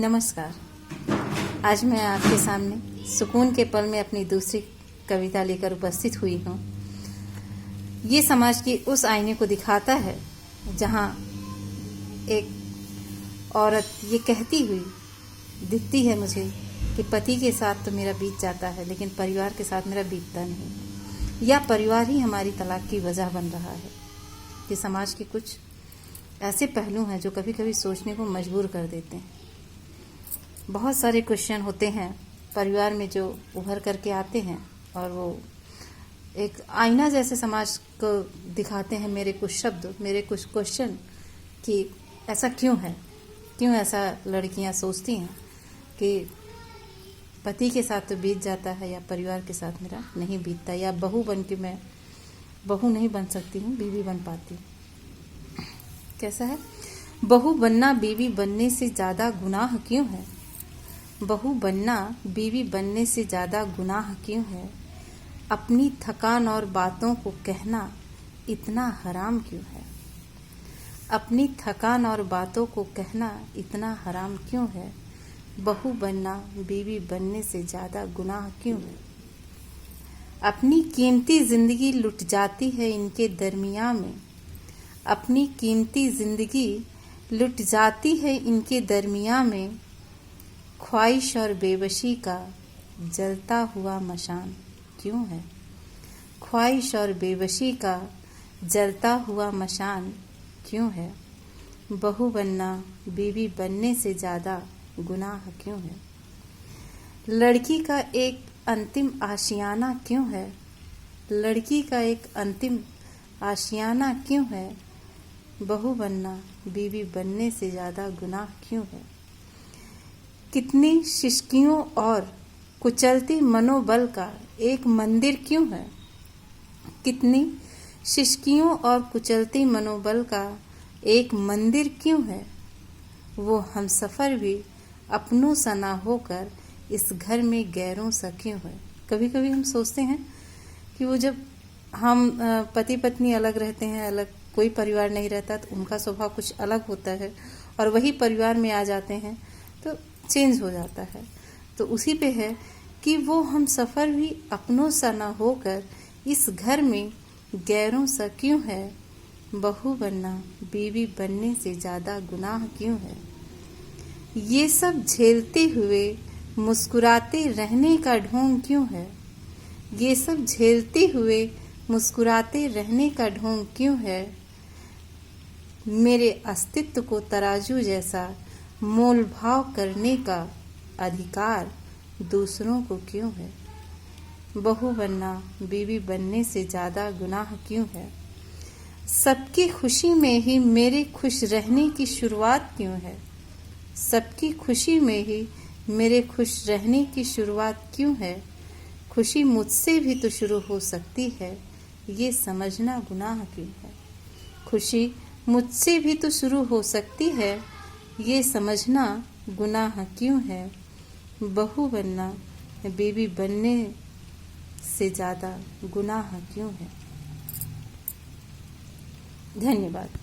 नमस्कार। आज मैं आपके सामने सुकून के पल में अपनी दूसरी कविता लेकर उपस्थित हुई हूँ। ये समाज की उस आईने को दिखाता है जहाँ एक औरत ये कहती हुई दिखती है मुझे कि पति के साथ तो मेरा बीत जाता है, लेकिन परिवार के साथ मेरा बीतता नहीं, या परिवार ही हमारी तलाक की वजह बन रहा है। ये समाज के कुछ ऐसे पहलू हैं जो कभी कभी सोचने को मजबूर कर देते हैं। बहुत सारे क्वेश्चन होते हैं परिवार में जो उभर करके आते हैं, और वो एक आईना जैसे समाज को दिखाते हैं। मेरे कुछ शब्द, मेरे कुछ क्वेश्चन कि ऐसा क्यों है, क्यों ऐसा लड़कियां सोचती हैं कि पति के साथ तो बीत जाता है, या परिवार के साथ मेरा नहीं बीतता, या बहू बन के मैं बहू नहीं बन सकती हूँ, बीवी बन पाती हूँ। कैसा है? बहू बनना बीवी बनने से ज़्यादा गुनाह क्यों है? बहू बनना बीवी बनने से ज़्यादा गुनाह क्यों है? अपनी थकान और बातों को कहना इतना हराम क्यों है? अपनी थकान और बातों को कहना इतना हराम क्यों है? बहू बनना बीवी बनने से ज़्यादा गुनाह क्यों है? अपनी कीमती ज़िंदगी लुट जाती है इनके दरमियाँ में। अपनी कीमती ज़िंदगी लुट जाती है इनके दरमियाँ में। ख्वाहिश और बेबसी का जलता हुआ मशान क्यों है? ख्वाहिश और बेबसी का जलता हुआ मशान क्यों है? बहू बनना बीवी बनने से ज़्यादा गुनाह क्यों है? लड़की का एक अंतिम आशियाना क्यों है? लड़की का एक अंतिम आशियाना क्यों है? बहू बनना बीवी बनने से ज़्यादा गुनाह क्यों है? कितनी शिश्कियों और कुचलती मनोबल का एक मंदिर क्यों है? कितनी शिश्कियों और कुचलती मनोबल का एक मंदिर क्यों है? वो हमसफ़र भी अपनों सा ना होकर इस घर में गैरों सा क्यों है? कभी कभी हम सोचते हैं कि वो जब हम पति पत्नी अलग रहते हैं, अलग कोई परिवार नहीं रहता, तो उनका स्वभाव कुछ अलग होता है, और वही परिवार में आ जाते हैं तो चेंज हो जाता है। तो उसी पे है कि वो हम सफ़र भी अपनों सा ना होकर इस घर में गैरों सा क्यों है? बहू बनना बीवी बनने से ज़्यादा गुनाह क्यों है? ये सब झेलते हुए मुस्कुराते रहने का ढोंग क्यों है? ये सब झेलते हुए मुस्कुराते रहने का ढोंग क्यों है? मेरे अस्तित्व को तराजू जैसा मोल भाव करने का अधिकार दूसरों को क्यों है? बहू बनना बीवी बनने से ज़्यादा गुनाह क्यों है? सबकी खुशी में ही मेरे खुश रहने की शुरुआत क्यों है? सबकी खुशी में ही मेरे खुश रहने की शुरुआत क्यों है? खुशी मुझसे भी तो शुरू हो सकती है, ये समझना गुनाह क्यों है? खुशी मुझसे भी तो शुरू हो सकती है, ये समझना गुनाह क्यों है? बहू बनना बीवी बनने से ज़्यादा गुनाह क्यों है? धन्यवाद।